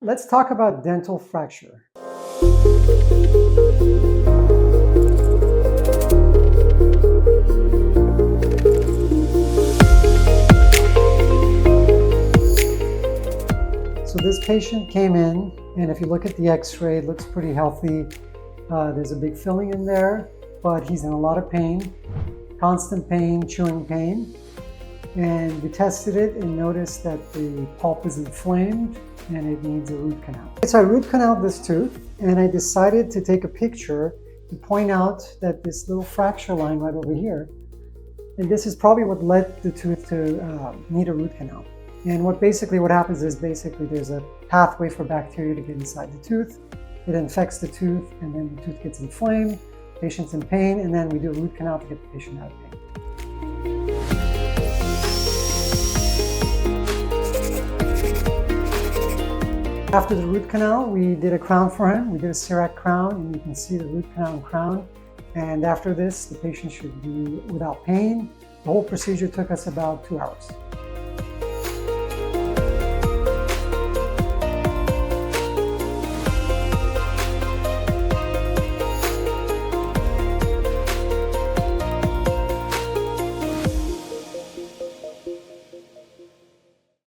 Let's talk about dental fracture. So this patient came in, and if you look at the x-ray, it looks pretty healthy. There's a big filling in there, but he's in a lot of pain, constant pain, chewing pain. And we tested it and noticed that the pulp is inflamed and it needs a root canal. So I root canaled this tooth, and I decided to take a picture to point out that this little fracture line right over here, and this is probably what led the tooth to need a root canal. And what happens is there's a pathway for bacteria to get inside the tooth. It infects the tooth, and then the tooth gets inflamed, patient's in pain, and then we do a root canal to get the patient out of pain. After the root canal, we did a crown for him. We did a CEREC crown, and you can see the root canal and crown. And after this, the patient should be without pain. The whole procedure took us about 2 hours.